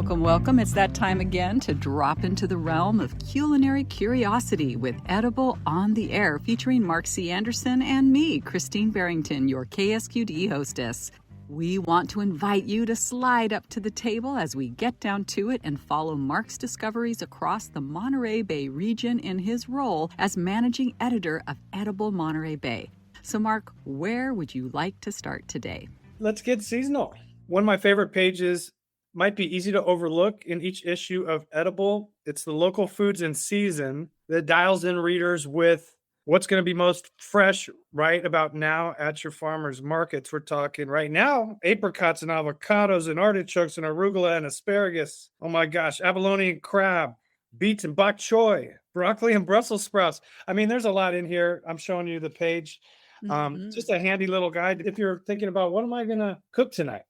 Welcome, welcome. It's that time again to drop into the realm of culinary curiosity with Edible on the Air, featuring Mark C. Anderson and me, Christine Barrington, your KSQD hostess. We want to invite you to slide up to the table as we get down to it and follow Mark's discoveries across the Monterey Bay region in his role as managing editor of Edible Monterey Bay. So, Mark, where would you like to start today? Let's get seasonal. One of my favorite pages might be easy to overlook in each issue of Edible. It's the local foods in season that dials in readers with what's going to be most fresh right about now at your farmers markets. We're talking right now, apricots and avocados and artichokes and arugula and asparagus. Oh my gosh, abalone and crab, beets and bok choy, broccoli and Brussels sprouts. I mean, there's a lot in here. I'm showing you the page. Just a handy little guide if you're thinking about what am I going to cook tonight?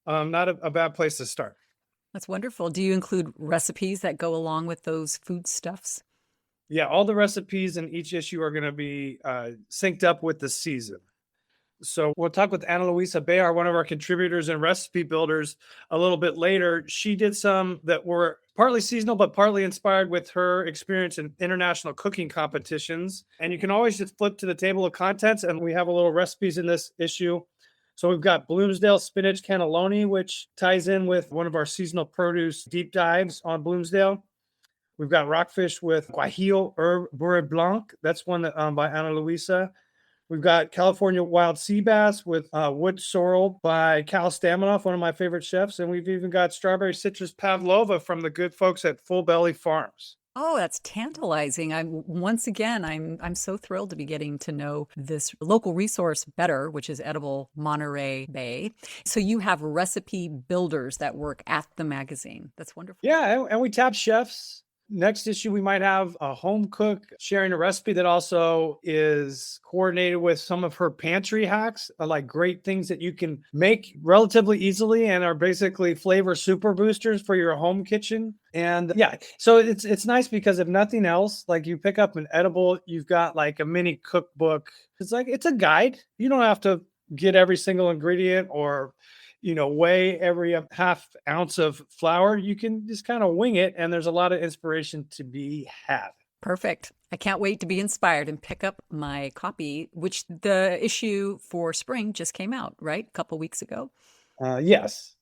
Not a bad place to start. That's wonderful. Do you include recipes that go along with those foodstuffs? Yeah, all the recipes in each issue are going to be synced up with the season. So we'll talk with Analuisa Bejar, one of our contributors and recipe builders, a little bit later. She did some that were partly seasonal, but partly inspired with her experience in international cooking competitions. And you can always just flip to the table of contents, and we have a little recipes in this issue. So we've got Bloomsdale spinach cannelloni, which ties in with one of our seasonal produce deep dives on Bloomsdale. We've got rockfish with guajillo herb beurre blanc. That's one that by Analuisa. We've got California wild sea bass with wood sorrel by Cal Staminoff, one of my favorite chefs. And we've even got strawberry citrus pavlova from the good folks at Full Belly Farms. Oh, that's tantalizing. I'm so thrilled to be getting to know this local resource better, which is Edible Monterey Bay. So you have recipe builders that work at the magazine. That's wonderful. Yeah, and we tap chefs. Next issue, we might have a home cook sharing a recipe that also is coordinated with some of her pantry hacks, like great things that you can make relatively easily and are basically flavor super boosters for your home kitchen. And yeah, so it's nice because if nothing else, like you pick up an Edible, you've got like a mini cookbook. It's a guide. You don't have to get every single ingredient or weigh every half ounce of flour. You can just kind of wing it, and there's a lot of inspiration to be had. Perfect. I can't wait to be inspired and pick up my copy, which the issue for spring just came out, right? A couple weeks ago. Yes.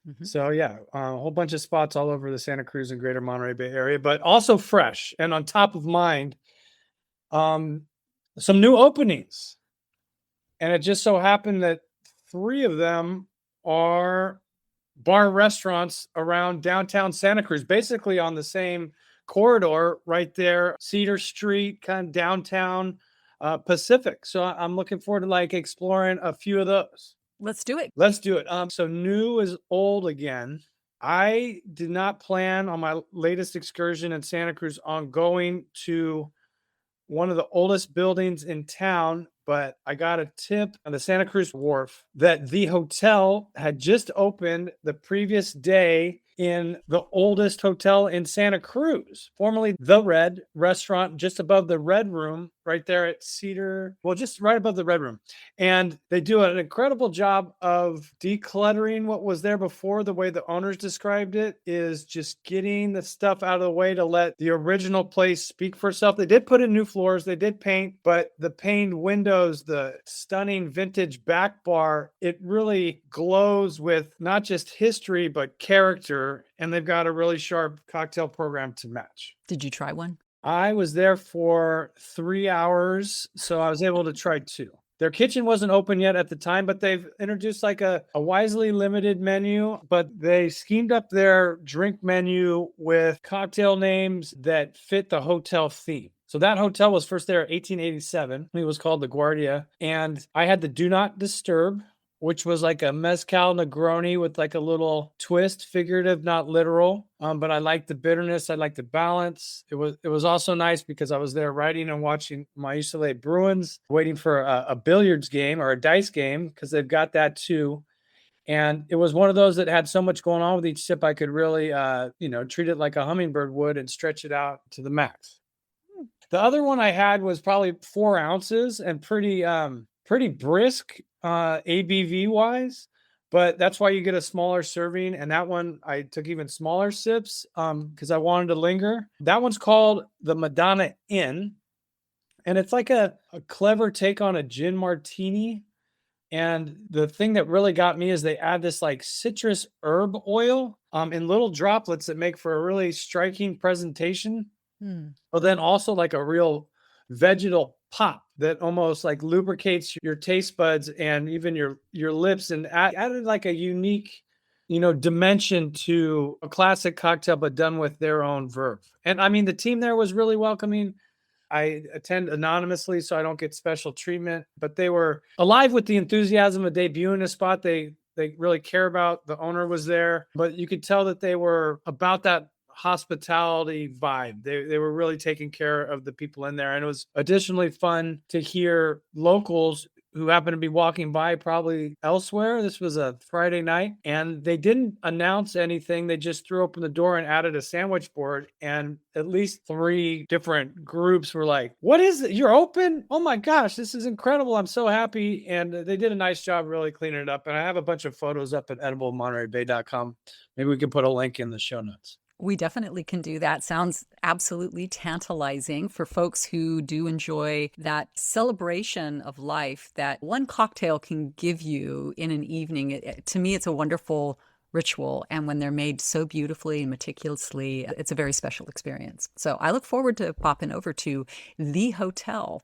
Mm-hmm. So yeah, a whole bunch of spots all over the Santa Cruz and greater Monterey Bay area, but also fresh and on top of mind, some new openings. And it just so happened that 3 of them are bar restaurants around downtown Santa Cruz, basically on the same corridor right there, Cedar Street, kind of downtown Pacific. So I'm looking forward to exploring a few of those. Let's do it. So new is old again. I did not plan on my latest excursion in Santa Cruz on going to one of the oldest buildings in town, but I got a tip on the Santa Cruz Wharf that the hotel had just opened the previous day in the oldest hotel in Santa Cruz, formerly The Red Restaurant, just above the Red Room, right there at Cedar, just right above the Red Room. And they do an incredible job of decluttering what was there before. The way the owners described it is just getting the stuff out of the way to let the original place speak for itself. They did put in new floors, they did paint, but the paned windows, the stunning vintage back bar, it really glows with not just history, but character. And they've got a really sharp cocktail program to match. Did you try one? I was there for 3 hours, so I was able to try 2. Their kitchen wasn't open yet at the time, but they've introduced a wisely limited menu, but they schemed up their drink menu with cocktail names that fit the hotel theme. So that hotel was first there in 1887. It was called the Guardia. And I had the Do Not Disturb, which was like a mezcal Negroni with a little twist, figurative, not literal. But I liked the bitterness. I liked the balance. It was also nice because I was there writing and watching my UCLA Bruins, waiting for a billiards game or a dice game because they've got that too. And it was one of those that had so much going on with each sip, I could really, treat it like a hummingbird would and stretch it out to the max. The other one I had was probably 4 ounces and pretty brisk ABV wise, but that's why you get a smaller serving. And that one, I took even smaller sips because I wanted to linger. That one's called the Madonna Inn. And it's like a clever take on a gin martini. And the thing that really got me is they add this like citrus herb oil in little droplets that make for a really striking presentation. But then also like a real vegetal pop that almost like lubricates your taste buds and even your lips, and added like a unique, dimension to a classic cocktail, but done with their own verve. And I mean, the team there was really welcoming. I attend anonymously, so I don't get special treatment, but they were alive with the enthusiasm of debuting a spot. They really care about. The owner was there, but you could tell that they were about that hospitality vibe. They were really taking care of the people in there. And it was additionally fun to hear locals who happened to be walking by probably elsewhere. This was a Friday night, and they didn't announce anything. They just threw open the door and added a sandwich board. And at least 3 different groups were like, "What is it? You're open? Oh my gosh, this is incredible. I'm so happy." And they did a nice job really cleaning it up. And I have a bunch of photos up at ediblemontereybay.com. Maybe we can put a link in the show notes. We definitely can do that. Sounds absolutely tantalizing for folks who do enjoy that celebration of life that one cocktail can give you in an evening. To me, it's a wonderful ritual. And when they're made so beautifully and meticulously, it's a very special experience. So I look forward to popping over to the hotel.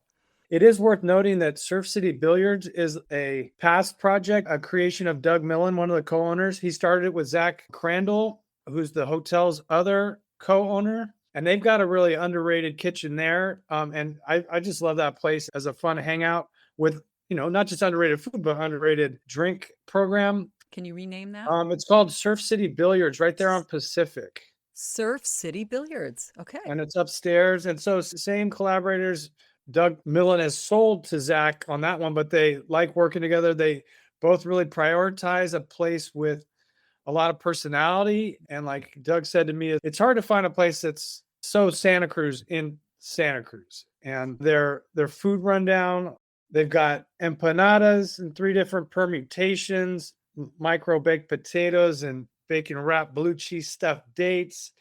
It is worth noting that Surf City Billiards is a past project, a creation of Doug Millen, one of the co-owners. He started it with Zach Crandall, who's the hotel's other co-owner. And they've got a really underrated kitchen there. And I just love that place as a fun hangout with, not just underrated food, but underrated drink program. Can you rename that? It's called Surf City Billiards right there on Pacific. Surf City Billiards. Okay. And it's upstairs. And so same collaborators. Doug Millen has sold to Zach on that one, but they like working together. They both really prioritize a place with a lot of personality. And like Doug said to me, it's hard to find a place that's so Santa Cruz in Santa Cruz. And their food rundown, they've got empanadas in 3 different permutations, micro baked potatoes and bacon wrapped blue cheese stuffed dates,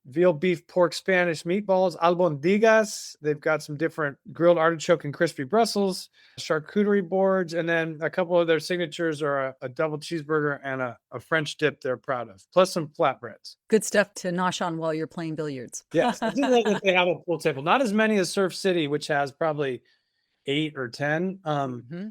veal beef pork Spanish meatballs, albondigas. They've got some different grilled artichoke and crispy Brussels, charcuterie boards, and then a couple of their signatures are a double cheeseburger and a French dip they're proud of, plus some flatbreads. Good stuff to nosh on while you're playing billiards. Yes, I do like that they have a pool table. Not as many as Surf City, which has probably 8 or 10,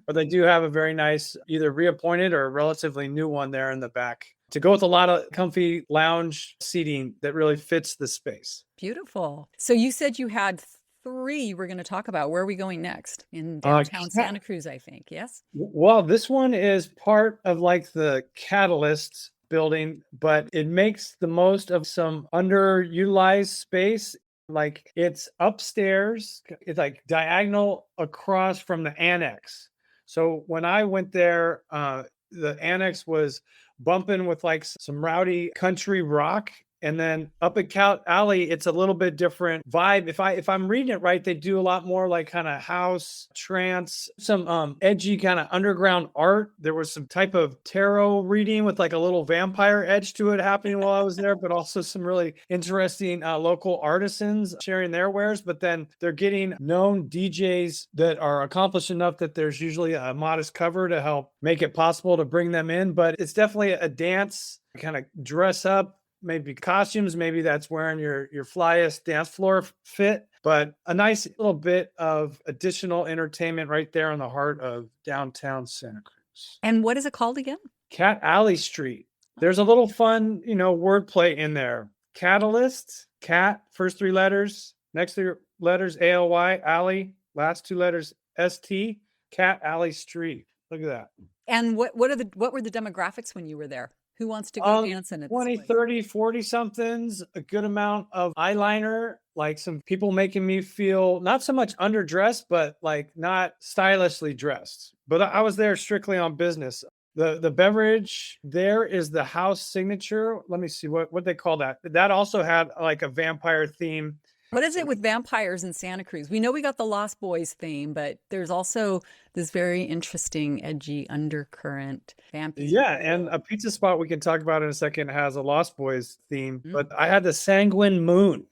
but they do have a very nice, either reappointed or relatively new one there in the back, to go with a lot of comfy lounge seating that really fits the space. Beautiful. So you said you had 3 we're going to talk about. Where are we going next? In downtown Santa Cruz, I think. Yes? Well, this one is part of like the Catalyst building, but it makes the most of some underutilized space. Like it's upstairs. It's like diagonal across from the annex. So when I went there, the annex was bumping with like some rowdy country rock. And then up at Cal Alley, it's a little bit different vibe. If I'm reading it right, they do a lot more like kind of house, trance, some edgy kind of underground art. There was some type of tarot reading with like a little vampire edge to it happening while I was there, but also some really interesting local artisans sharing their wares. But then they're getting known DJs that are accomplished enough that there's usually a modest cover to help make it possible to bring them in. But it's definitely a dance, kind of dress up. Maybe costumes, maybe that's wearing your flyest dance floor fit, but a nice little bit of additional entertainment right there in the heart of downtown Santa Cruz. And what is it called again? Cat Alley Street. There's a little fun, wordplay in there. Catalyst, cat, first 3 letters, next 3 letters, ALY, alley, last 2 letters, ST, Cat Alley Street. Look at that. And what were the demographics when you were there? Who wants to go dancing at 20, 30, 40 somethings, a good amount of eyeliner, like some people making me feel not so much underdressed, but like not stylishly dressed. But I was there strictly on business. The beverage there is the house signature. Let me see what they call that. That also had like a vampire theme. What is it with vampires in Santa Cruz? We know we got the Lost Boys theme, but there's also this very interesting, edgy undercurrent. Yeah, and a pizza spot we can talk about in a second has a Lost Boys theme, Mm. but I had the Sanguine Moon,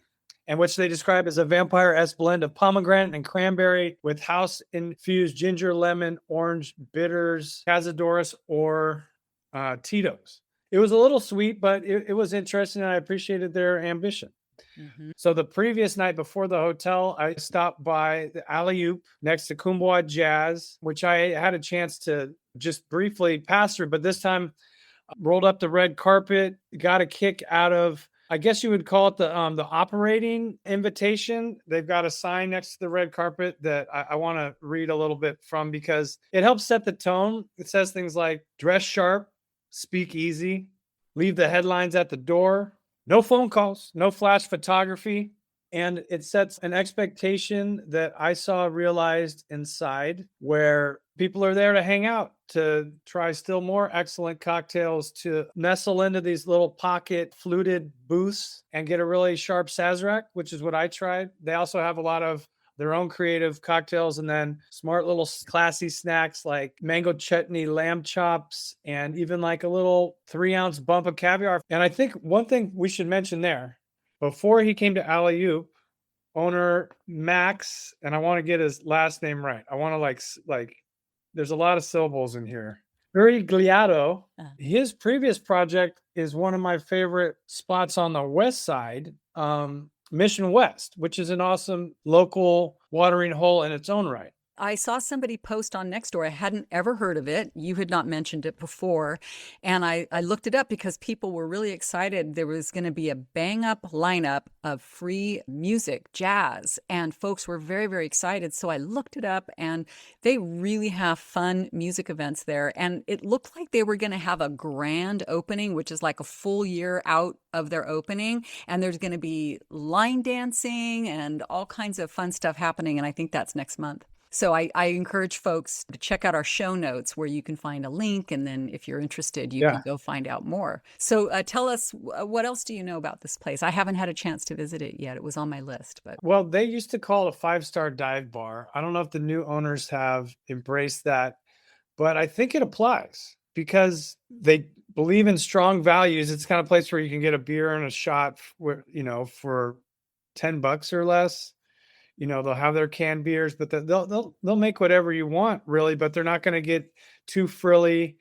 and which they describe as a vampire-esque blend of pomegranate and cranberry with house-infused ginger, lemon, orange bitters, Cazadores, or Tito's. It was a little sweet, but it was interesting, and I appreciated their ambition. Mm-hmm. So the previous night before the hotel, I stopped by the Alley Oop next to Kumbawa Jazz, which I had a chance to just briefly pass through, but this time rolled up the red carpet, got a kick out of, I guess you would call it the operating invitation. They've got a sign next to the red carpet that I want to read a little bit from because it helps set the tone. It says things like dress sharp, speak easy, leave the headlines at the door, no phone calls, no flash photography. And it sets an expectation that I saw realized inside where people are there to hang out, to try still more excellent cocktails, to nestle into these little pocket fluted booths and get a really sharp Sazerac, which is what I tried. They also have a lot of their own creative cocktails and then smart little classy snacks like mango chutney, lamb chops, and even like a little 3-ounce bump of caviar. And I think one thing we should mention there, before he came to Alley Oop, owner Max, and I want to get his last name right. I want to like there's a lot of syllables in here. Gliato. His previous project is one of my favorite spots on the west side, Mission West, which is an awesome local watering hole in its own right. I saw somebody post on Nextdoor. I hadn't ever heard of it. You had not mentioned it before. And I looked it up because people were really excited. There was going to be a bang up lineup of free music, jazz, and folks were very, very excited. So I looked it up and they really have fun music events there. And it looked like they were going to have a grand opening, which is like a full year out of their opening. And there's going to be line dancing and all kinds of fun stuff happening. And I think that's next month. So I encourage folks to check out our show notes where you can find a link. And then if you're interested, you can go find out more. So tell us, what else do you know about this place? I haven't had a chance to visit it yet. It was on my list. Well, they used to call it a 5-star dive bar. I don't know if the new owners have embraced that, but I think it applies because they believe in strong values. It's the kind of place where you can get a beer and a shot for $10 or less. They'll have their canned beers, but they'll make whatever you want, really, but they're not going to get too frilly.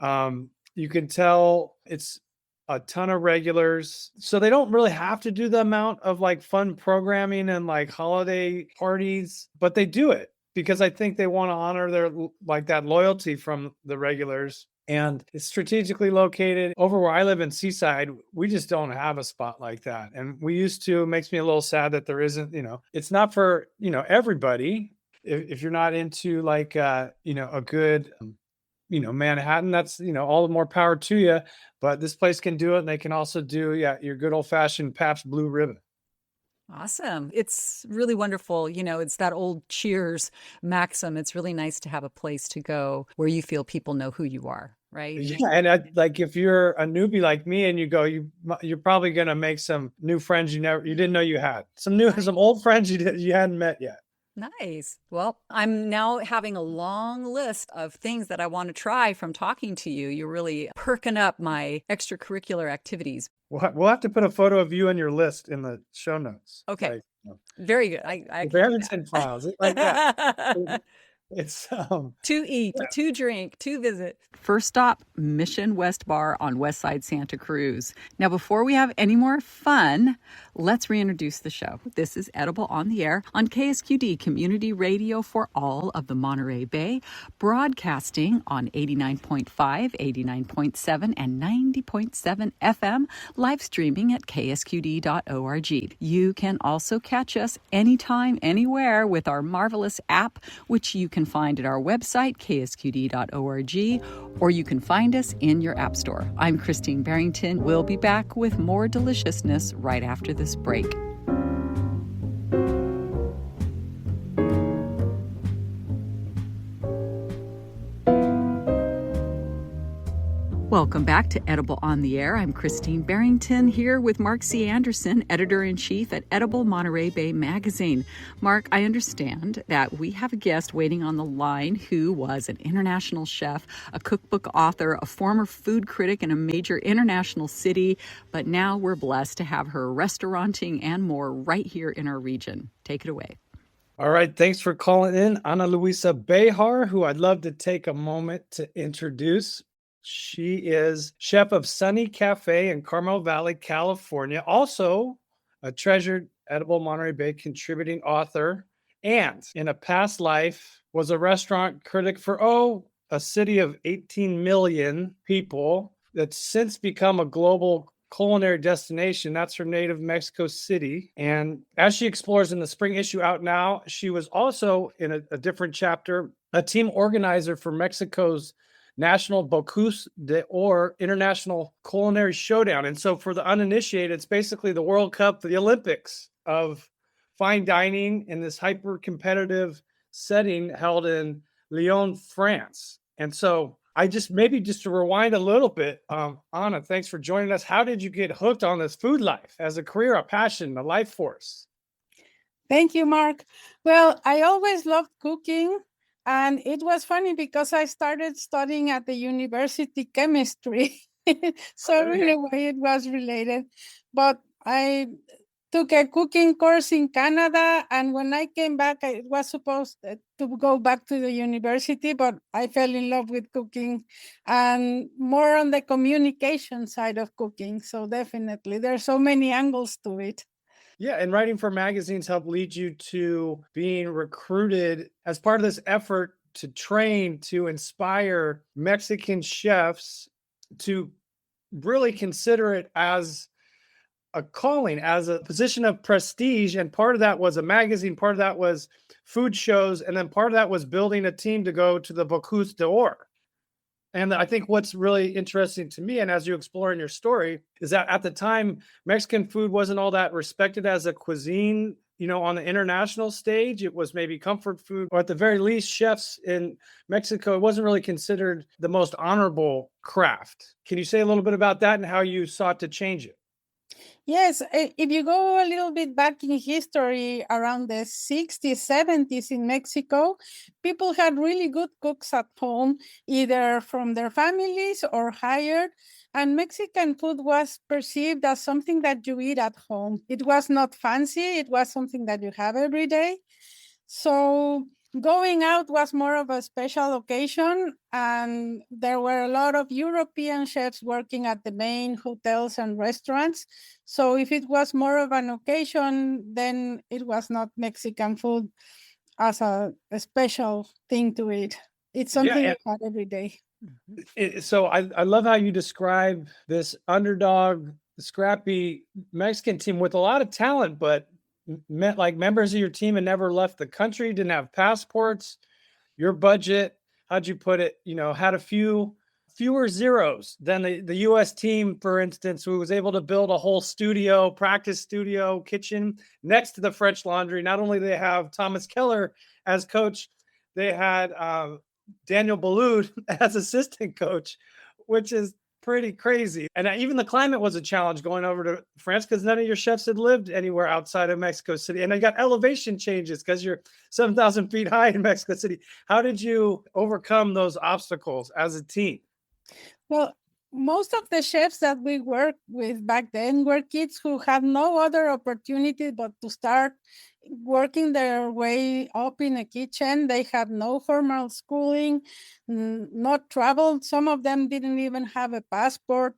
You can tell it's a ton of regulars, so they don't really have to do the amount of like fun programming and like holiday parties, but they do it because I think they want to honor their like that loyalty from the regulars. And it's strategically located over where I live in Seaside. We just don't have a spot like that. And we used to. It makes me a little sad that there isn't, it's not for, everybody. If you're not into like, a good, Manhattan, that's, all the more power to you. But this place can do it. And they can also do, your good old fashioned Pabst Blue Ribbon. Awesome. It's really wonderful. It's that old Cheers maxim. It's really nice to have a place to go where you feel people know who you are, right? Yeah, and like if you're a newbie like me and you go, you're probably gonna make some new friends you didn't know you had. Some old friends you hadn't met yet. Nice. Well, I'm now having a long list of things that I want to try from talking to you. You're really perking up my extracurricular activities. We'll have to put a photo of you on your list in the show notes. Okay. Very good. I Barrington files. Like that. It's to eat, to drink, to visit. First stop, Mission West Bar on West Side Santa Cruz. Now, before we have any more fun, let's reintroduce the show. This is Edible on the Air on KSQD Community Radio for all of the Monterey Bay, broadcasting on 89.5, 89.7, and 90.7 FM, live streaming at ksqd.org. You can also catch us anytime, anywhere with our marvelous app, which you can find at our website, ksqd.org, or you can find us in your app store. I'm Christine Barrington. We'll be back with more deliciousness right after this break. Welcome back to Edible on the Air. I'm Christine Barrington here with Mark C. Anderson, editor-in-chief at Edible Monterey Bay magazine. Mark, I understand that we have a guest waiting on the line who was an international chef, a cookbook author, a former food critic in a major international city, but now we're blessed to have her restauranting and more right here in our region. Take it away. All right. Thanks for calling in, Analuisa Bejar, who I'd love to take a moment to introduce. She is chef of Sunny Cafe in Carmel Valley, California, also a treasured Edible Monterey Bay contributing author, and in a past life was a restaurant critic for, a city of 18 million people that's since become a global culinary destination. That's her native Mexico City. And as she explores in the spring issue out now, she was also in a different chapter, a team organizer for Mexico's National Bocuse d'Or International Culinary Showdown. And so for the uninitiated, it's basically the World Cup, the Olympics of fine dining in this hyper competitive setting held in Lyon, France. And so maybe just to rewind a little bit, Anna, thanks for joining us. How did you get hooked on this food life as a career, a passion, a life force? Thank you, Mark. Well, I always loved cooking. And it was funny because I started studying at the university chemistry. So in a way it was related. But I took a cooking course in Canada. And when I came back, I was supposed to go back to the university, but I fell in love with cooking and more on the communication side of cooking. So definitely, there's so many angles to it. Yeah, and writing for magazines helped lead you to being recruited as part of this effort to train, to inspire Mexican chefs to really consider it as a calling, as a position of prestige. And part of that was a magazine, part of that was food shows, and then part of that was building a team to go to the Bocuse d'Or. And I think what's really interesting to me, and as you explore in your story, is that at the time, Mexican food wasn't all that respected as a cuisine, on the international stage. It was maybe comfort food, or at the very least, chefs in Mexico, it wasn't really considered the most honorable craft. Can you say a little bit about that and how you sought to change it? Yes, if you go a little bit back in history, around the 60s, 70s in Mexico, people had really good cooks at home, either from their families or hired. And Mexican food was perceived as something that you eat at home. It was not fancy. It was something that you have every day. So going out was more of a special occasion, and there were a lot of European chefs working at the main hotels and restaurants. So if it was more of an occasion, then it was not Mexican food as a special thing to eat. It's something you had every day. So I love how you describe this underdog, scrappy Mexican team with a lot of talent, but met like members of your team and never left the country, didn't have passports. Your budget, how'd you put it, had a fewer zeros than the US team, for instance, who was able to build a whole studio, practice studio, kitchen next to the French Laundry. Not only did they have Thomas Keller as coach, they had Daniel Boulud as assistant coach, which is pretty crazy. And even the climate was a challenge going over to France because none of your chefs had lived anywhere outside of Mexico City. And I got elevation changes because you're 7,000 feet high in Mexico City. How did you overcome those obstacles as a team? Well, most of the chefs that we worked with back then were kids who had no other opportunity but to start working their way up in a kitchen. They had no formal schooling, not traveled. Some of them didn't even have a passport.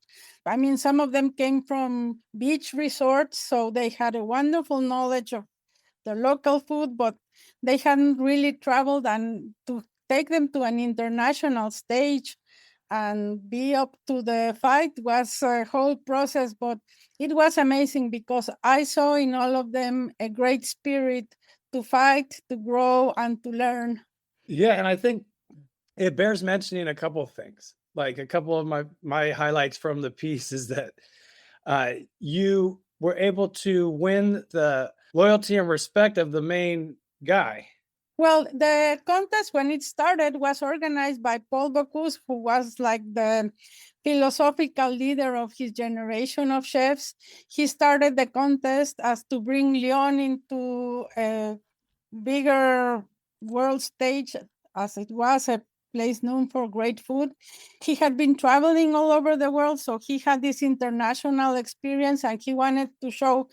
I mean, some of them came from beach resorts, so they had a wonderful knowledge of the local food, but they hadn't really traveled, and to take them to an international stage and be up to the fight was a whole process, but it was amazing because I saw in all of them a great spirit to fight, to grow, and to learn. Yeah, and I think it bears mentioning a couple of things. Like a couple of my highlights from the piece is that you were able to win the loyalty and respect of the main guy. Well, the contest, when it started, was organized by Paul Bocuse, who was like the philosophical leader of his generation of chefs. He started the contest as to bring Lyon into a bigger world stage, as it was a place known for great food. He had been traveling all over the world, so he had this international experience, and he wanted to show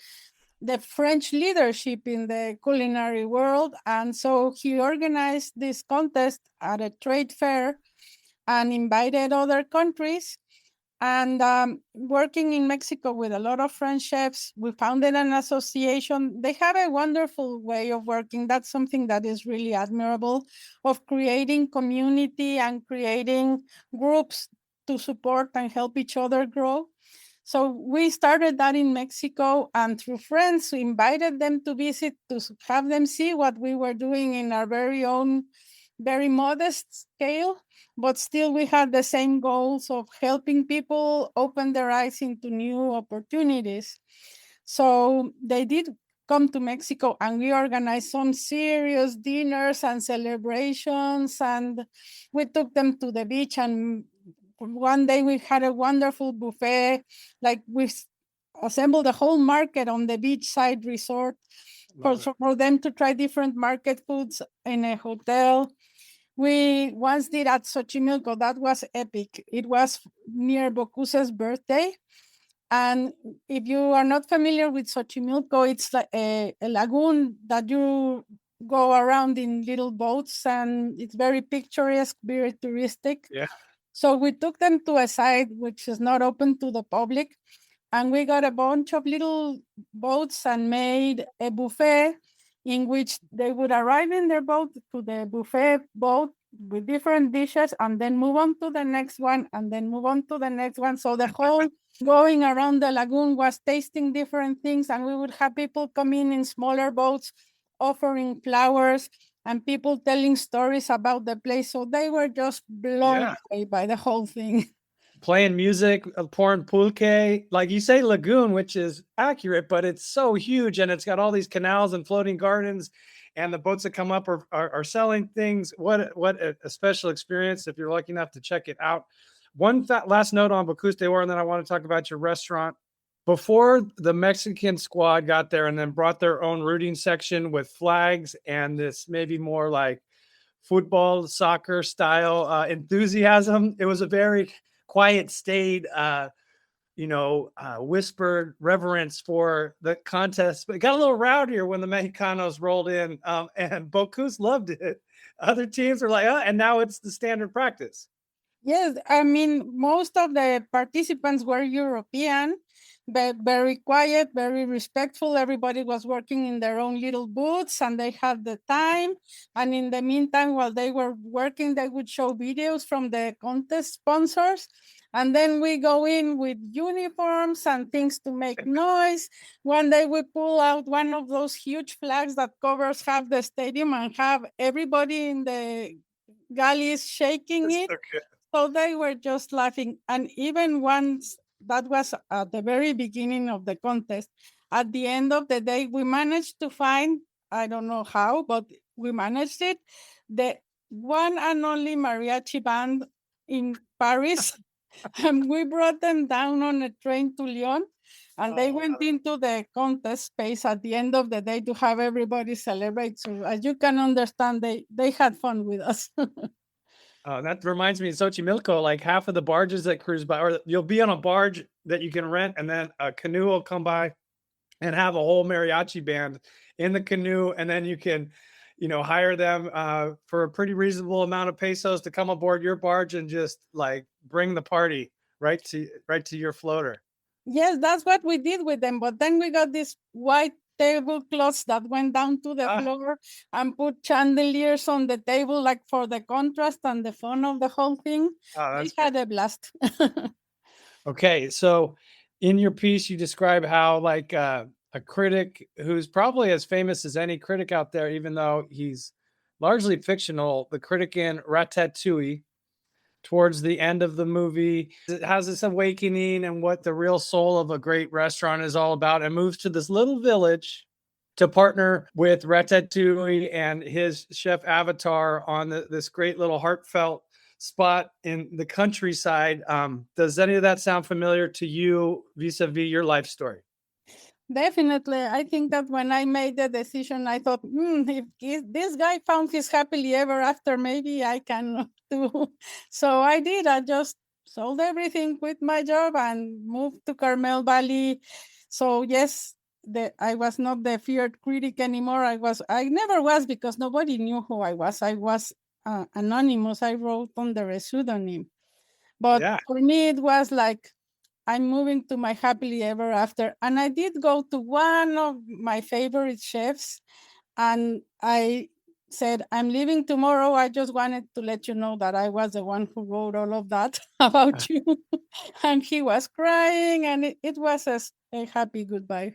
the French leadership in the culinary world. And so he organized this contest at a trade fair and invited other countries. And working in Mexico with a lot of French chefs, we founded an association. They have a wonderful way of working. That's something that is really admirable, of creating community and creating groups to support and help each other grow. So we started that in Mexico, and through friends, we invited them to visit to have them see what we were doing in our very own, very modest scale. But still, we had the same goals of helping people open their eyes into new opportunities. So they did come to Mexico, and we organized some serious dinners and celebrations, and we took them to the beach, and one day we had a wonderful buffet. Like, we assembled a whole market on the beachside resort for them to try different market foods in a hotel. We once did at Xochimilco. That was epic. It was near Bocuse's birthday. And if you are not familiar with Xochimilco, it's like a lagoon that you go around in little boats, and it's very picturesque, very touristic. Yeah. So we took them to a site which is not open to the public, and we got a bunch of little boats and made a buffet in which they would arrive in their boat to the buffet boat with different dishes, and then move on to the next one, and then move on to the next one. So the whole going around the lagoon was tasting different things, and we would have people come in smaller boats offering flowers, and people telling stories about the place. So they were just blown away by the whole thing. Playing music, pouring pulque. Like you say lagoon, which is accurate, but it's so huge, and it's got all these canals and floating gardens, and the boats that come up are selling things. What a special experience if you're lucky enough to check it out. One last note on Bocuse d'Or, and then I want to talk about your restaurant. Before the Mexican squad got there and then brought their own rooting section with flags and this maybe more like football, soccer style enthusiasm, it was a very quiet, staid, whispered reverence for the contest. But it got a little rowdier when the Mexicanos rolled in, and Bocuse loved it. Other teams were like, and now it's the standard practice. Yes, I mean, most of the participants were European, but very quiet, very respectful. Everybody was working in their own little booths, and they had the time. And in the meantime, while they were working, they would show videos from the contest sponsors. And then we go in with uniforms and things to make noise. One day we pull out one of those huge flags that covers half the stadium and have everybody in the galleys shaking it. Okay. So they were just laughing. And even once, that was at the very beginning of the contest, at the end of the day, we managed to find, I don't know how, but we managed it, the one and only mariachi band in Paris. And we brought them down on a train to Lyon, and they went into the contest space at the end of the day to have everybody celebrate. So as you can understand, they had fun with us. That reminds me of Xochimilco, like half of the barges that cruise by, or you'll be on a barge that you can rent, and then a canoe will come by and have a whole mariachi band in the canoe, and then you can, hire them for a pretty reasonable amount of pesos to come aboard your barge and just like bring the party right to your floater. Yes, that's what we did with them. But then we got these white tablecloths that went down to the floor and put chandeliers on the table, like for the contrast and the fun of the whole thing. We had a blast. Okay, so in your piece, you describe how like a critic who's probably as famous as any critic out there, even though he's largely fictional, the critic in Ratatouille, towards the end of the movie, it has this awakening and what the real soul of a great restaurant is all about, and moves to this little village to partner with Ratatouille and his chef Avatar on this great little heartfelt spot in the countryside. Does any of that sound familiar to you vis-a-vis your life story? Definitely. I think that when I made the decision, I thought, if this guy found his happily ever after, maybe I can too. So I did. I just sold everything, quit my job, and moved to Carmel Valley. So yes, I was not the feared critic anymore. I never was, because nobody knew who I was. I was anonymous. I wrote under a pseudonym. But for me, it was like, I'm moving to my happily ever after. And I did go to one of my favorite chefs, and I said, I'm leaving tomorrow. I just wanted to let you know that I was the one who wrote all of that about you. And he was crying, and it was a happy goodbye.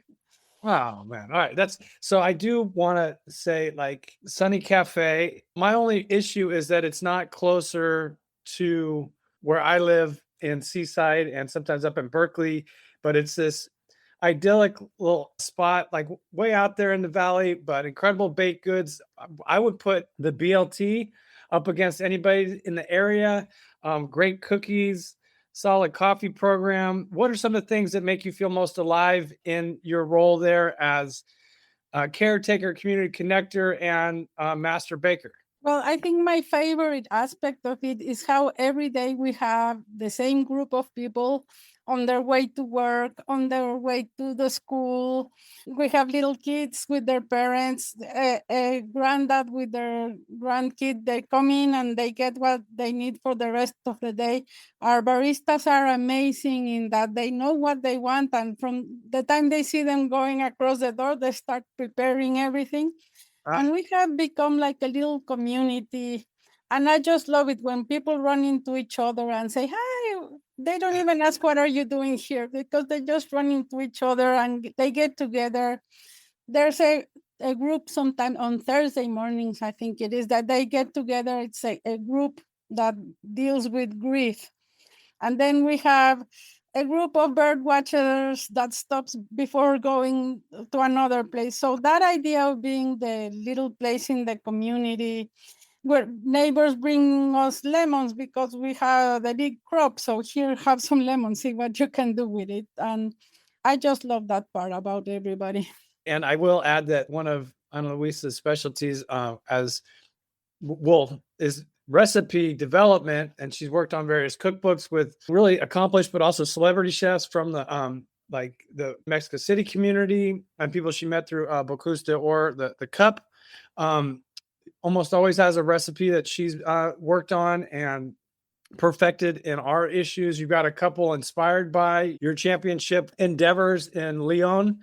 Wow, man. All right. So I do want to say, like, Sunny Cafe, my only issue is that it's not closer to where I live in Seaside and sometimes up in Berkeley, but it's this idyllic little spot, like way out there in the valley, but incredible baked goods. I would put the BLT up against anybody in the area. Great cookies, solid coffee program. What are some of the things that make you feel most alive in your role there as a caretaker, community connector, and master baker? Well, I think my favorite aspect of it is how every day we have the same group of people on their way to work, on their way to the school. We have little kids with their parents, a granddad with their grandkid. They come in and they get what they need for the rest of the day. Our baristas are amazing in that they know what they want, and from the time they see them going across the door, they start preparing everything. And we have become like a little community. And I just love it when people run into each other and say, hi. They don't even ask, what are you doing here? Because they just run into each other and they get together. There's a group sometime on Thursday mornings, I think it is, that they get together. It's a group that deals with grief. And then we have a group of bird watchers that stops before going to another place. So that idea of being the little place in the community where neighbors bring us lemons because we have the big crop. So here, have some lemons, see what you can do with it. And I just love that part about everybody. And I will add that one of Analuisa's specialties is recipe development, and she's worked on various cookbooks with really accomplished but also celebrity chefs from the like the Mexico City community and people she met through Bocuse d'Or, the Cup. Almost always has a recipe that she's worked on and perfected in our issues. You've got a couple inspired by your championship endeavors in Lyon.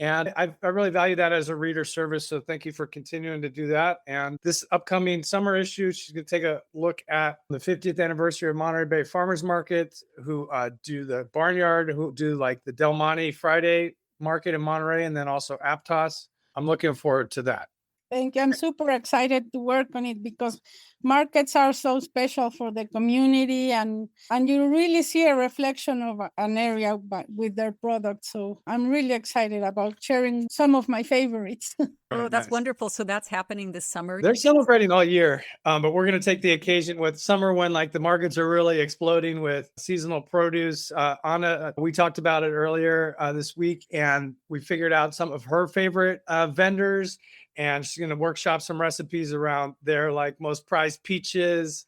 And I really value that as a reader service. So thank you for continuing to do that. And this upcoming summer issue, she's going to take a look at the 50th anniversary of Monterey Bay Farmers Market, who do the Barnyard, who do like the Del Monte Friday Market in Monterey, and then also Aptos. I'm looking forward to that. Thank you. I'm super excited to work on it because markets are so special for the community, and you really see a reflection of an area with their products. So I'm really excited about sharing some of my favorites. Oh, that's wonderful. So that's happening this summer. They're celebrating all year, but we're going to take the occasion with summer when like the markets are really exploding with seasonal produce. Anna, we talked about it earlier this week, and we figured out some of her favorite vendors. And she's going to workshop some recipes around their like most prized peaches,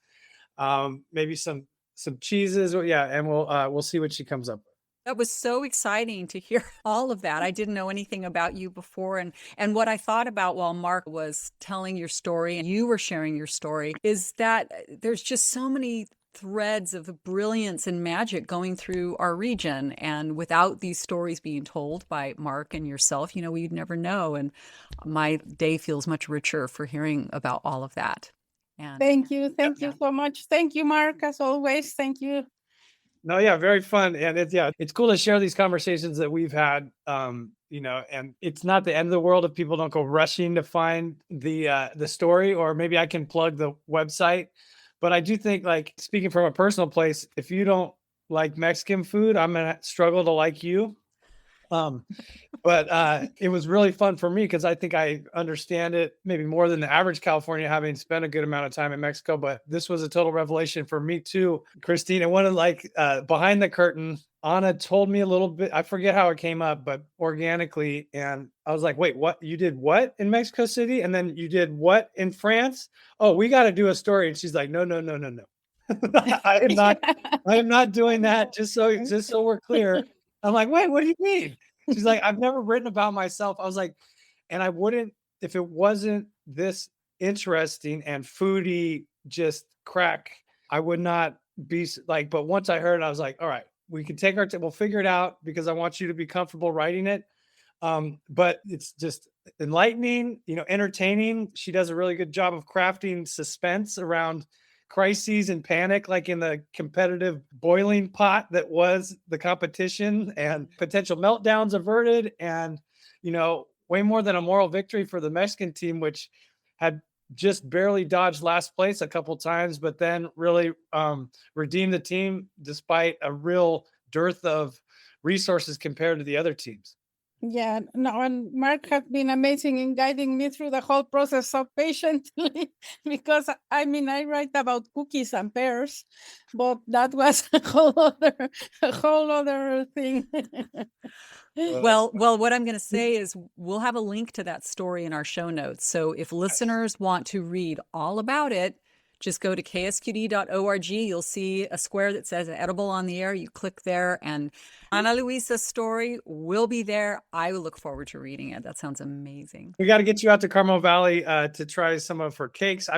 maybe some cheeses. Yeah, and we'll see what she comes up with. That was so exciting to hear all of that. I didn't know anything about you before. And what I thought about while Mark was telling your story and you were sharing your story is that there's just so many threads of brilliance and magic going through our region. And without these stories being told by Mark and yourself, we'd never know. And my day feels much richer for hearing about all of that. And thank you. Thank you so much. Thank you, Mark, as always. Thank you. No, yeah, very fun. And it's cool to share these conversations that we've had, and it's not the end of the world if people don't go rushing to find the story, or maybe I can plug the website. But I do think, like, speaking from a personal place, if you don't like Mexican food, I'm going to struggle to like you. But it was really fun for me because I think I understand it maybe more than the average California, having spent a good amount of time in Mexico. But this was a total revelation for me too, Christine. And one of behind the curtain, Anna told me a little bit. I forget how it came up, but organically. And I was like, wait, what? You did what in Mexico City? And then you did what in France? Oh, we got to do a story. And she's like, no. I am not doing that. Just so we're clear. I'm like, wait, what do you mean? She's like, I've never written about myself. I was like, and I wouldn't, if it wasn't this interesting and foodie, just crack, I would not be like, but once I heard it, I was like, all right, we can take our time. We'll figure it out because I want you to be comfortable writing it. But it's just enlightening, entertaining. She does a really good job of crafting suspense around crises and panic, like in the competitive boiling pot that was the competition, and potential meltdowns averted, and way more than a moral victory for the Mexican team, which had just barely dodged last place a couple times, but then really redeemed the team despite a real dearth of resources compared to the other teams. Yeah, no, and Mark has been amazing in guiding me through the whole process so patiently because I write about cookies and pears, but that was a whole other thing. Well, what I'm going to say is we'll have a link to that story in our show notes. So if listeners want to read all about it, just go to ksqd.org. You'll see a square that says Edible on the Air. You click there, and Analuisa's story will be there. I will look forward to reading it. That sounds amazing. We got to get you out to Carmel Valley to try some of her cakes.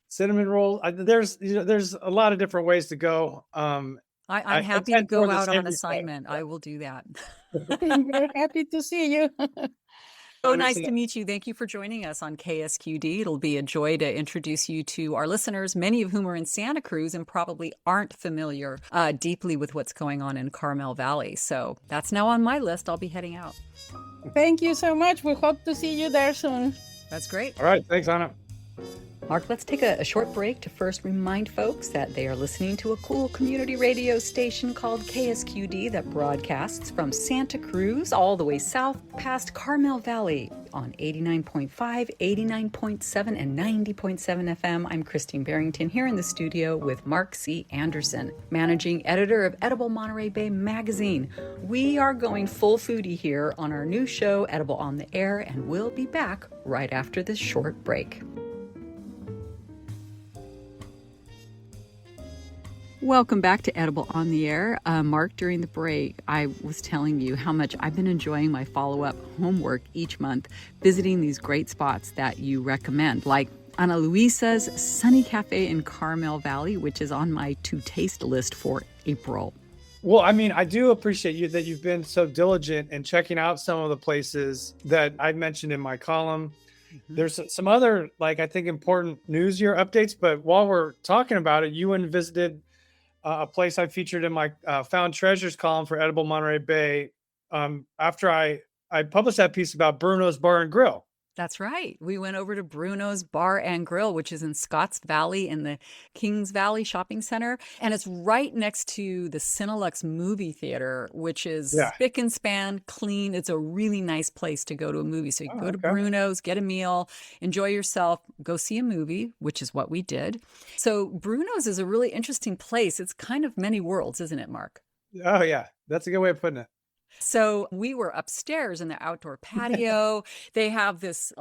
Cinnamon rolls. There's a lot of different ways to go. I'm happy to go out on assignment. I will do that. We're happy to see you. So nice to meet you. Thank you for joining us on KSQD. It'll be a joy to introduce you to our listeners, many of whom are in Santa Cruz and probably aren't familiar deeply with what's going on in Carmel Valley. So that's now on my list. I'll be heading out. Thank you so much. We hope to see you there soon. That's great. All right. Thanks, Anna. Mark, let's take a short break to first remind folks that they are listening to a cool community radio station called KSQD that broadcasts from Santa Cruz all the way south past Carmel Valley on 89.5, 89.7, and 90.7 FM. I'm Christine Barrington here in the studio with Mark C. Anderson, managing editor of Edible Monterey Bay magazine. We are going full foodie here on our new show, Edible on the Air, and we'll be back right after this short break. Welcome back to Edible on the Air. Mark, during the break, I was telling you how much I've been enjoying my follow-up homework each month, visiting these great spots that you recommend, like Analuisa's Sunny Cafe in Carmel Valley, which is on my to-taste list for April. Well, I do appreciate that you've been so diligent in checking out some of the places that I mentioned in my column. Mm-hmm. There's some other, I think, important news year updates, but while we're talking about it, you visited a place I featured in my Found Treasures column for Edible Monterey Bay after I published that piece about Bruno's Bar and Grill. That's right. We went over to Bruno's Bar and Grill, which is in Scotts Valley in the Kings Valley Shopping Center. And it's right next to the Cinelux movie theater, which is spick and span, clean. It's a really nice place to go to a movie. So you go to Bruno's, get a meal, enjoy yourself, go see a movie, which is what we did. So Bruno's is a really interesting place. It's kind of many worlds, isn't it, Mark? Oh, yeah. That's a good way of putting it. So we were upstairs in the outdoor patio. They have this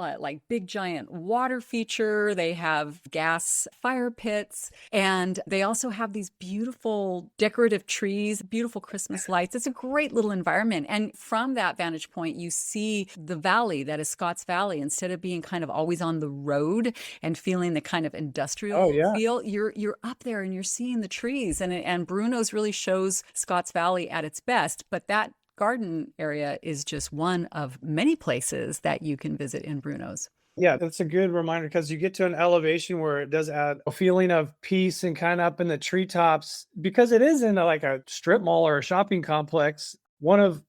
big giant water feature. They have gas fire pits, and they also have these beautiful decorative trees, beautiful Christmas lights. It's a great little environment. And from that vantage point, you see the valley that is Scotts Valley. Instead of being kind of always on the road and feeling the kind of industrial feel, you're up there and you're seeing the trees. And Bruno's really shows Scotts Valley at its best. But that garden area is just one of many places that you can visit in Bruno's. Yeah, that's a good reminder because you get to an elevation where it does add a feeling of peace and kind of up in the treetops because it is in a strip mall or a shopping complex. One of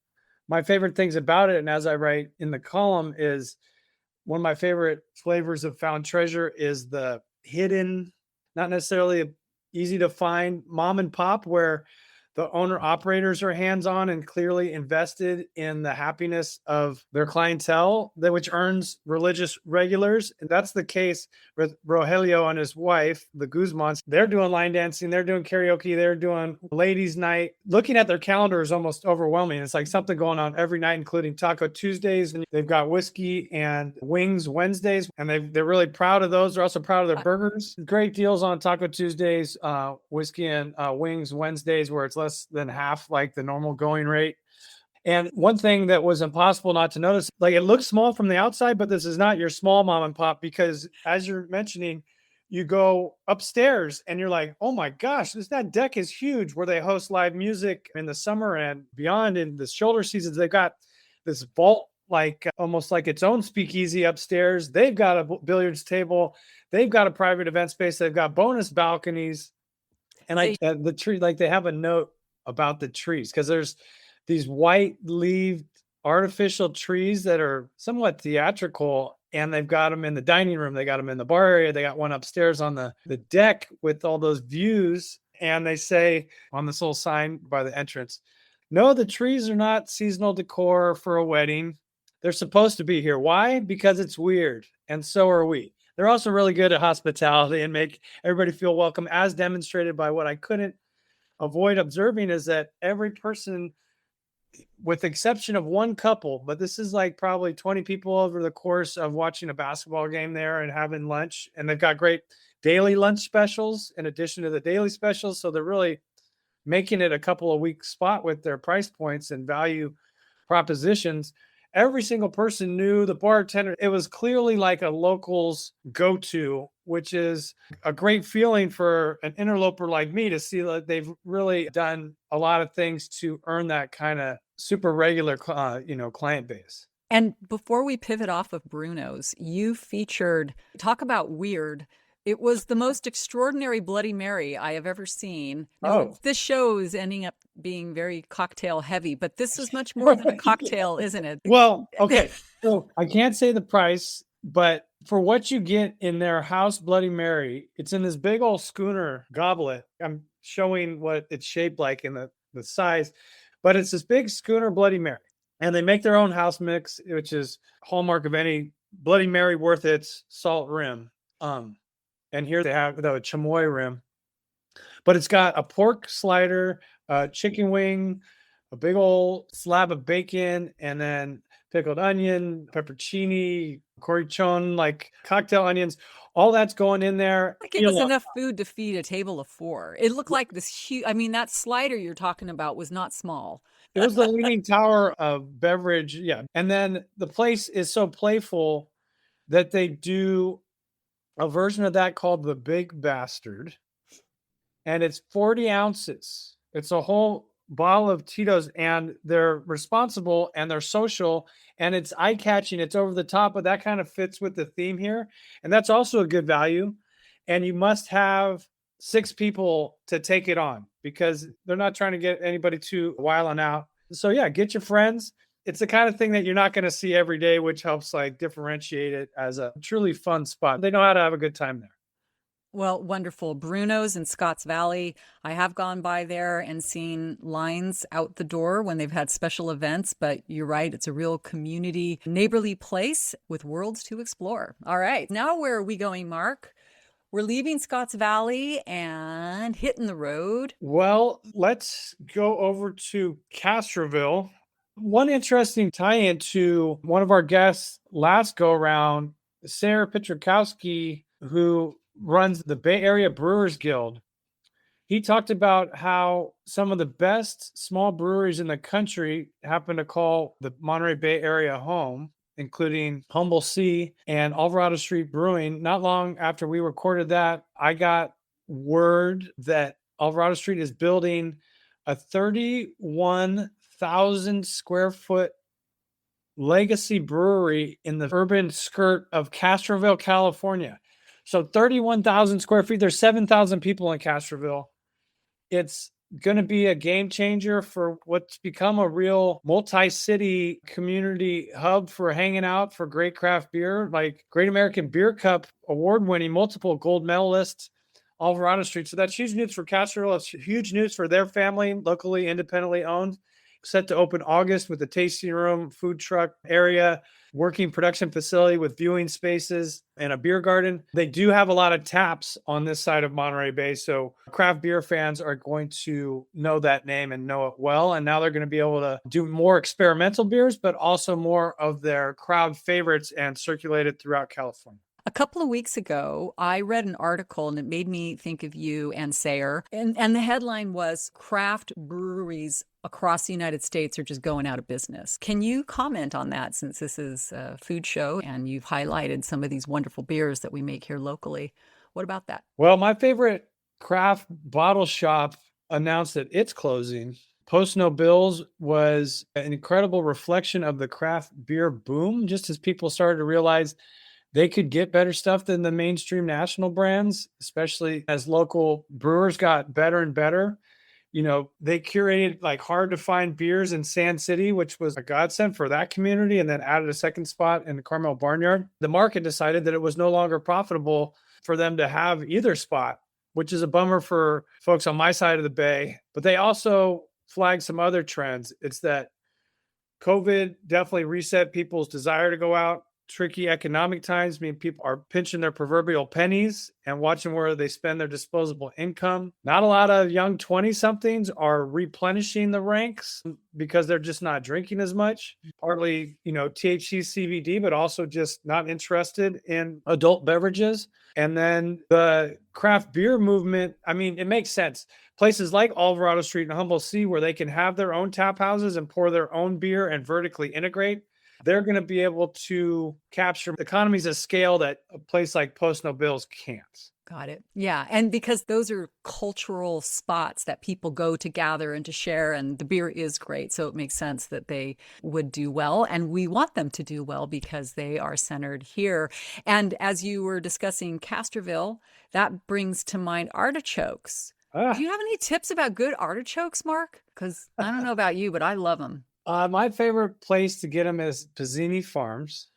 my favorite things about it, and as I write in the column, is one of my favorite flavors of Found Treasure is the hidden, not necessarily easy to find mom and pop, where The owner operators are hands-on and clearly invested in the happiness of their clientele, which earns religious regulars. And that's the case with Rogelio and his wife, the Guzmans. They're doing line dancing, they're doing karaoke, they're doing ladies' night. Looking at their calendar is almost overwhelming. It's like something going on every night, including Taco Tuesdays. And they've got whiskey and wings Wednesdays. And they're really proud of those. They're also proud of their burgers. Great deals on Taco Tuesdays, whiskey and wings Wednesdays, where it's less than half like the normal going rate. And one thing that was impossible not to notice, like it looks small from the outside, but this is not your small mom and pop, because as you're mentioning, you go upstairs and you're like, oh my gosh, that deck is huge, where they host live music in the summer and beyond. In the shoulder seasons, they've got this vault, like almost like its own speakeasy upstairs. They've got a billiards table. They've got a private event space. They've got bonus balconies. And the tree, like they have a note about the trees, because there's these white leaved artificial trees that are somewhat theatrical, and they've got them in the dining room, they got them in the bar area, they got one upstairs on the deck with all those views. And they say on this little sign by the entrance, no, the trees are not seasonal decor for a wedding. They're supposed to be here. Why? Because it's weird, and so are we. They're also really good at hospitality and make everybody feel welcome, as demonstrated by what I couldn't avoid observing is that every person, with the exception of one couple, but this is like probably 20 people over the course of watching a basketball game there and having lunch. And they've got great daily lunch specials in addition to the daily specials. So they're really making it a couple of weeks spot with their price points and value propositions. Every single person knew the bartender. It was clearly like a local's go-to, which is a great feeling for an interloper like me to see that they've really done a lot of things to earn that kind of super regular, client base. And before we pivot off of Bruno's, you featured, talk about weird, it was the most extraordinary Bloody Mary I have ever seen. Now, this show is ending up being very cocktail heavy, but this is much more than a cocktail, isn't it? Well, okay. So I can't say the price, but for what you get in their house Bloody Mary, it's in this big old schooner goblet. I'm showing what it's shaped like in the size, but it's this big schooner Bloody Mary. And they make their own house mix, which is hallmark of any Bloody Mary worth its salt rim. And here they have the chamoy rim, but it's got a pork slider, a chicken wing, a big old slab of bacon, and then pickled onion, peppercini, cornichon, like cocktail onions. All that's going in there. Like it was enough food to feed a table of 4. It looked like this huge, that slider you're talking about was not small. It was the leaning tower of beverage. Yeah. And then the place is so playful that they do a version of that called the Big Bastard. And it's 40 ounces. It's a whole bottle of Tito's, and they're responsible and they're social and it's eye-catching. It's over the top, but that kind of fits with the theme here. And that's also a good value. And you must have 6 people to take it on, because they're not trying to get anybody too wilding out. So yeah, get your friends. It's the kind of thing that you're not going to see every day, which helps like differentiate it as a truly fun spot. They know how to have a good time there. Well, wonderful. Bruno's in Scotts Valley. I have gone by there and seen lines out the door when they've had special events, but you're right. It's a real community, neighborly place with worlds to explore. All right. Now where are we going, Mark? We're leaving Scotts Valley and hitting the road. Well, let's go over to Castroville. One interesting tie-in to one of our guests last go-around, Sarah Pietrzakowski, who runs the Bay Area Brewers Guild. He talked about how some of the best small breweries in the country happen to call the Monterey Bay area home, including Humble Sea and Alvarado Street Brewing. Not long after we recorded that, I got word that Alvarado Street is building a 31,000 square foot legacy brewery in the urban skirt of Castroville, California. So 31,000 square feet. There's 7,000 people in Castroville. It's going to be a game changer for what's become a real multi-city community hub for hanging out for great craft beer, like Great American Beer Cup award-winning, multiple gold medalists Alvarado Street. So that's huge news for Castroville. It's huge news for their family, locally, independently owned. Set to open August with a tasting room, food truck area, working production facility with viewing spaces and a beer garden. They do have a lot of taps on this side of Monterey Bay. So craft beer fans are going to know that name and know it well. And now they're going to be able to do more experimental beers, but also more of their crowd favorites and circulate it throughout California. A couple of weeks ago, I read an article and it made me think of you and Sayer. And the headline was craft breweries across the United States are just going out of business. Can you comment on that since this is a food show and you've highlighted some of these wonderful beers that we make here locally? What about that? Well, my favorite craft bottle shop announced that it's closing. Post No Bills was an incredible reflection of the craft beer boom, just as people started to realize they could get better stuff than the mainstream national brands, especially as local brewers got better and better. You know, they curated like hard to find beers in Sand City, which was a godsend for that community, and then added a second spot in the Carmel Barnyard. The market decided that it was no longer profitable for them to have either spot, which is a bummer for folks on my side of the bay. But they also flagged some other trends. It's that COVID definitely reset people's desire to go out. Tricky economic times mean people are pinching their proverbial pennies and watching where they spend their disposable income. Not a lot of young 20-somethings are replenishing the ranks because they're just not drinking as much. Partly, THC, CBD, but also just not interested in adult beverages. And then the craft beer movement, I mean, it makes sense. Places like Alvarado Street and Humboldt C, where they can have their own tap houses and pour their own beer and vertically integrate, they're going to be able to capture economies of scale that a place like Post No Bills can't. Got it. Yeah. And because those are cultural spots that people go to gather and to share, and the beer is great. So it makes sense that they would do well. And we want them to do well because they are centered here. And as you were discussing Castroville, that brings to mind artichokes. Do you have any tips about good artichokes, Mark? Because I don't know about you, but I love them. My favorite place to get them is Pizzini Farms,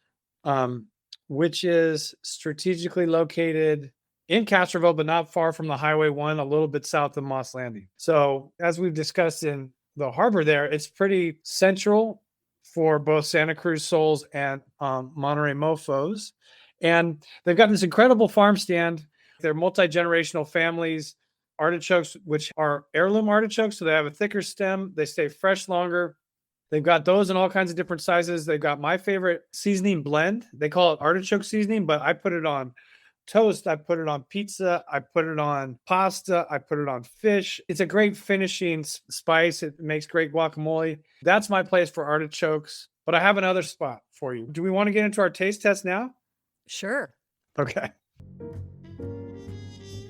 which is strategically located in Castroville, but not far from the Highway 1, a little bit south of Moss Landing. So as we've discussed in the harbor there, it's pretty central for both Santa Cruz Souls and Monterey Mofos. And they've got this incredible farm stand. They're multi-generational families. Artichokes, which are heirloom artichokes, so they have a thicker stem. They stay fresh longer. They've got those in all kinds of different sizes. They've got my favorite seasoning blend. They call it artichoke seasoning, but I put it on toast. I put it on pizza. I put it on pasta. I put it on fish. It's a great finishing spice. It makes great guacamole. That's my place for artichokes. But I have another spot for you. Do we want to get into our taste test now? Sure. Okay.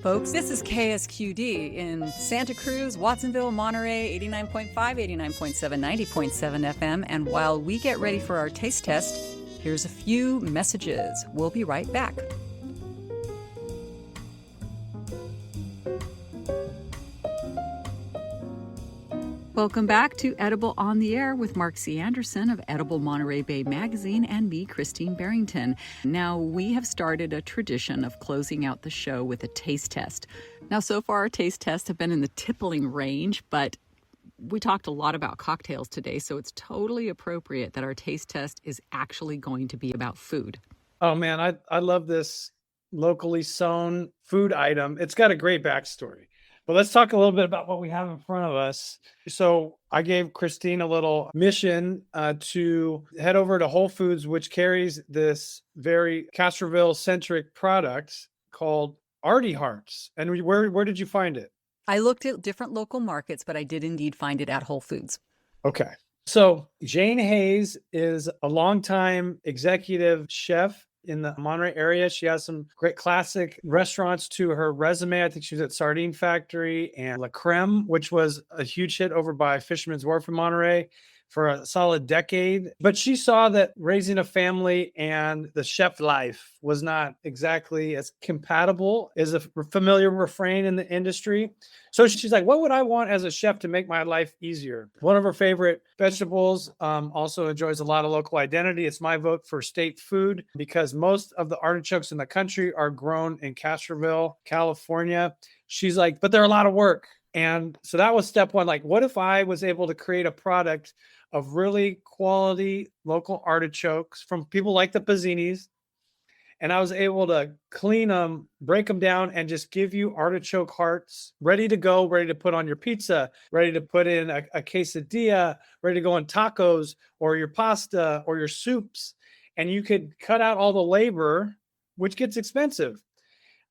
Folks, this is KSQD in Santa Cruz, Watsonville, Monterey, 89.5, 89.7, 90.7 FM. And while we get ready for our taste test, here's a few messages. We'll be right back. Welcome back to Edible on the Air with Mark C. Anderson of Edible Monterey Bay Magazine and me, Christine Barrington. Now, we have started a tradition of closing out the show with a taste test. Now, so far, our taste tests have been in the tippling range, but we talked a lot about cocktails today, so it's totally appropriate that our taste test is actually going to be about food. Oh, man, I love this locally sewn food item. It's got a great backstory. But let's talk a little bit about what we have in front of us. So I gave Christine a little mission to head over to Whole Foods, which carries this very Castroville-centric product called Artie Hearts. And where did you find it? I looked at different local markets, but I did indeed find it at Whole Foods. Okay. So Jane Hayes is a longtime executive chef in the Monterey area. She has some great classic restaurants to her resume. I think she was at Sardine Factory and La Creme, which was a huge hit over by Fisherman's Wharf in Monterey. for a solid decade. But she saw that raising a family and the chef life was not exactly as compatible as a familiar refrain in the industry. So she's like, what would I want as a chef to make my life easier? One of her favorite vegetables, also enjoys a lot of local identity. It's my vote for state food because most of the artichokes in the country are grown in Castroville, California. She's like, but they're a lot of work. And so that was step one. Like, what if I was able to create a product of really quality local artichokes from people like the Pazzinis, and I was able to clean them, break them down, and just give you artichoke hearts ready to go, ready to put on your pizza, ready to put in a quesadilla, ready to go on tacos or your pasta or your soups. And you could cut out all the labor, which gets expensive.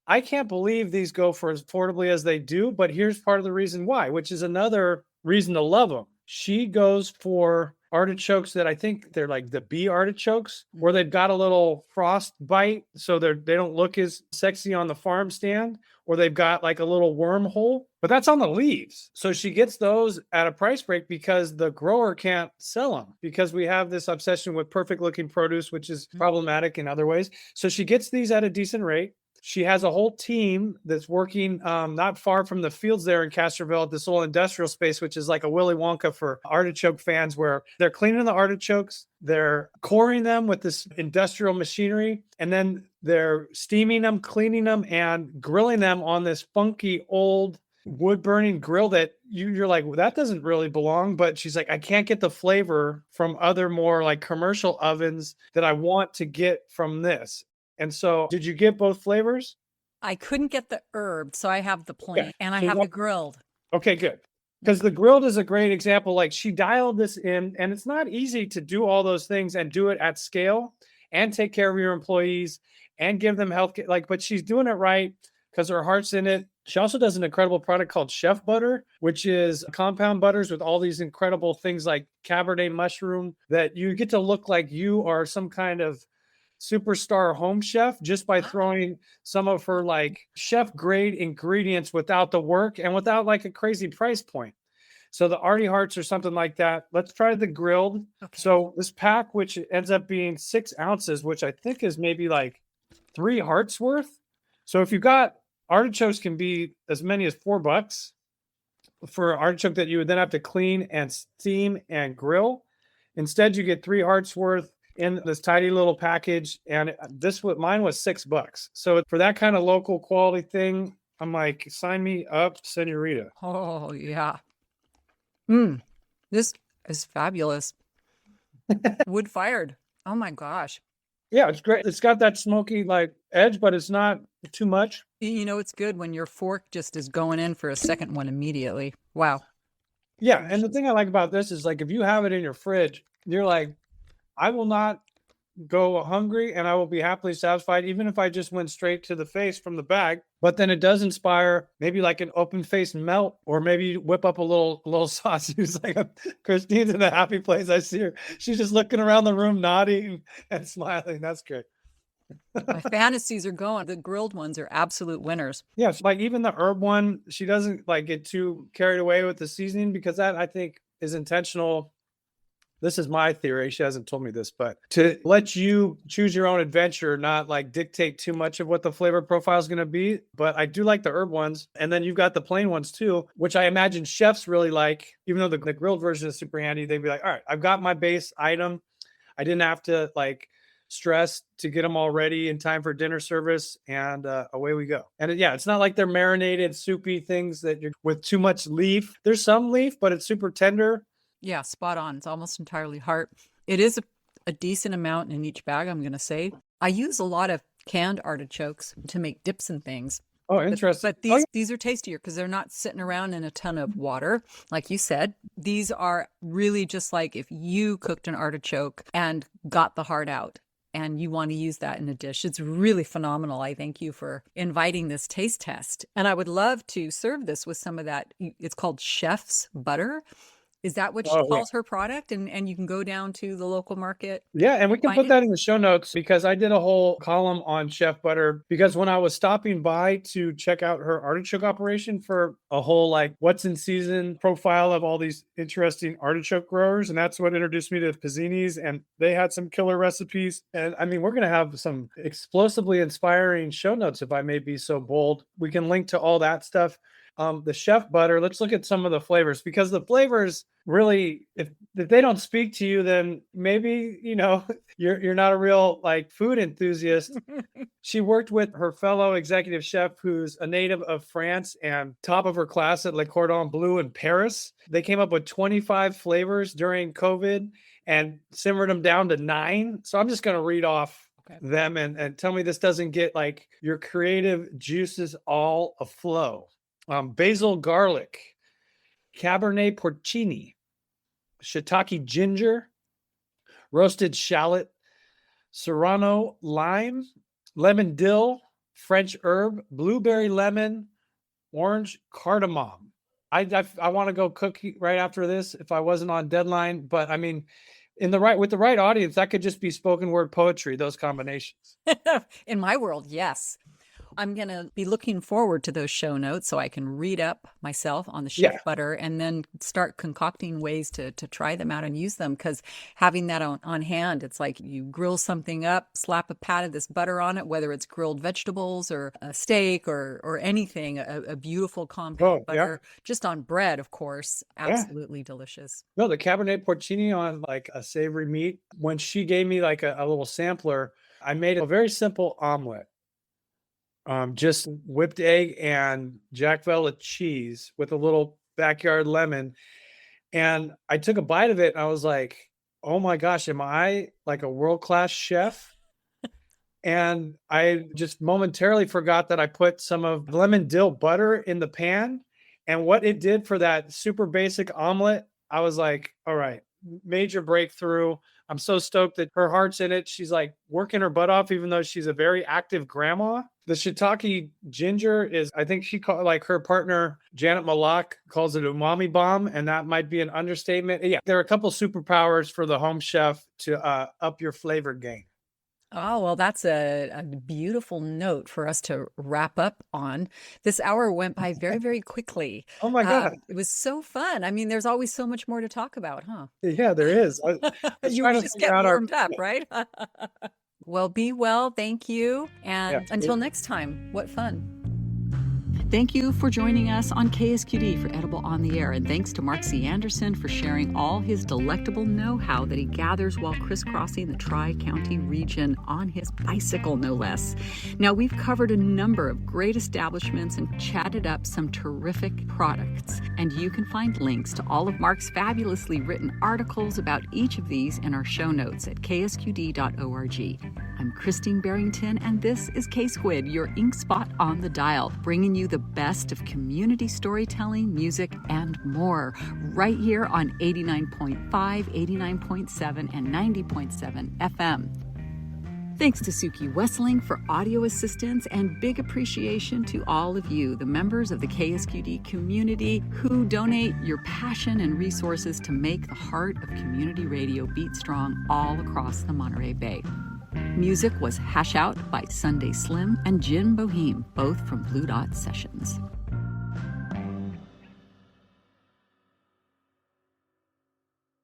I can't believe these go for as affordably as they do, but here's part of the reason why, which is another reason to love them. She goes for artichokes that I think they're like the bee artichokes, where they've got a little frost bite, so they don't look as sexy on the farm stand, or they've got like a little wormhole, but that's on the leaves. So she gets those at a price break because the grower can't sell them, because we have this obsession with perfect looking produce, which is problematic in other ways. So she gets these at a decent rate. She has a whole team that's working not far from the fields there in Castroville at this little industrial space, which is like a Willy Wonka for artichoke fans, where they're cleaning the artichokes, they're coring them with this industrial machinery, and then they're steaming them, cleaning them, and grilling them on this funky old wood-burning grill that you're like, well, that doesn't really belong. But she's like, I can't get the flavor from other more like commercial ovens that I want to get from this. And so did you get both flavors? I couldn't get the herb, so I have the plain and I So have the grilled. Okay, good. Because the grilled is a great example. Like, she dialed this in, and it's not easy to do all those things and do it at scale and take care of your employees and give them health care. Like, but she's doing it right because her heart's in it. She also does an incredible product called Chef Butter, which is compound butters with all these incredible things like Cabernet mushroom that you get to look like you are some kind of superstar home chef just by throwing some of her like chef grade ingredients without the work and without like a crazy price point. So the Artie Hearts or something like that. Let's try the grilled. Okay. So this pack, which ends up being 6 ounces, which I think is maybe like 3 hearts worth. So if you've got artichokes, can be as many as $4 for an artichoke that you would then have to clean and steam and grill. Instead, you get 3 hearts worth in this tidy little package, and mine was $6. So for that kind of local quality thing, I'm like, sign me up, senorita. Oh yeah. This is fabulous. Wood fired. Oh my gosh. Yeah, it's great. It's got that smoky like edge, but it's not too much. You know, it's good when your fork just is going in for a second one immediately. Wow. Yeah, and the thing I like about this is, like, if you have it in your fridge, you're like, I will not go hungry, and I will be happily satisfied, even if I just went straight to the face from the bag. But then it does inspire maybe like an open face melt, or maybe whip up a little sauce. She's like, Christine's in a happy place. I see her. She's just looking around the room, nodding and smiling. That's great. My fantasies are going. The grilled ones are absolute winners. Yes, like even the herb one, she doesn't like get too carried away with the seasoning, because that, I think, is intentional. This is my theory. She hasn't told me this, but to let you choose your own adventure, not like dictate too much of what the flavor profile is going to be. But I do like the herb ones. And then you've got the plain ones too, which I imagine chefs really like. Even though the grilled version is super handy, they'd be like, all right, I've got my base item. I didn't have to like stress to get them all ready in time for dinner service, and away we go. And yeah, it's not like they're marinated, soupy things that you're with too much leaf. There's some leaf, but it's super tender. Yeah, spot on. It's almost entirely heart. It is a decent amount in each bag, I'm going to say. I use a lot of canned artichokes to make dips and things. Oh, interesting. But these are tastier because they're not sitting around in a ton of water. Like you said, these are really just like if you cooked an artichoke and got the heart out and you want to use that in a dish. It's really phenomenal. I thank you for inviting this taste test. And I would love to serve this with some of that. It's called chef's butter. Is that what she Oh, yeah. calls her product? And you can go down to the local market. Yeah, and we can Find put it? that in the show notes because I did a whole column on Chef Butter because when I was stopping by to check out her artichoke operation for a whole like what's in season profile of all these interesting artichoke growers, and that's what introduced me to Pizzinis, and they had some killer recipes. And I mean, we're going to have some explosively inspiring show notes if I may be so bold. We can link to all that stuff. The Chef Butter, let's look at some of the flavors because the flavors really, if they don't speak to you, then maybe, you're not a real like food enthusiast. She worked with her fellow executive chef who's a native of France and top of her class at Le Cordon Bleu in Paris. They came up with 25 flavors during COVID and simmered them down to 9. So I'm just going to read off them and tell me this doesn't get like your creative juices all aflow. Basil garlic, Cabernet porcini, shiitake ginger, roasted shallot, serrano lime, lemon dill, French herb, blueberry lemon, orange cardamom. I want to go cook right after this if I wasn't on deadline, but I mean, with the right audience, that could just be spoken word poetry, those combinations. In my world, yes. I'm going to be looking forward to those show notes so I can read up myself on the Chef Butter and then start concocting ways to try them out and use them, because having that on hand, it's like you grill something up, slap a pat of this butter on it, whether it's grilled vegetables or a steak or anything, a beautiful compound butter, just on bread, of course, absolutely delicious. No, the Cabernet porcini on like a savory meat, when she gave me like a little sampler, I made a very simple omelet. Just whipped egg and Jack Velvet cheese with a little backyard lemon. And I took a bite of it and I was like, oh my gosh, am I like a world-class chef? And I just momentarily forgot that I put some of lemon dill butter in the pan. And what it did for that super basic omelet, I was like, all right, major breakthrough. I'm so stoked that her heart's in it. She's like working her butt off, even though she's a very active grandma. The shiitake ginger is, I think she called, like her partner, Janet Malak, calls it umami bomb. And that might be an understatement. Yeah, there are a couple superpowers for the home chef to up your flavor game. Oh, well, that's a beautiful note for us to wrap up on. This hour went by very, very quickly. Oh my God. It was so fun. I mean, there's always so much more to talk about, huh? Yeah, there is. You just get warmed up, right? Well, be well. Thank you. And until next time, what fun. Thank you for joining us on KSQD for Edible on the Air, and thanks to Mark C. Anderson for sharing all his delectable know-how that he gathers while crisscrossing the Tri-County region on his bicycle, no less. Now, we've covered a number of great establishments and chatted up some terrific products, and you can find links to all of Mark's fabulously written articles about each of these in our show notes at ksqd.org. I'm Christine Barrington, and this is K-Squid, your ink spot on the dial, bringing you the best of community storytelling, music, and more, right here on 89.5, 89.7, and 90.7 FM. Thanks to Suki Wessling for audio assistance, and big appreciation to all of you, the members of the KSQD community who donate your passion and resources to make the heart of community radio beat strong all across the Monterey Bay. Music was Hash Out by Sunday Slim and Gin Boheme, both from Blue Dot Sessions.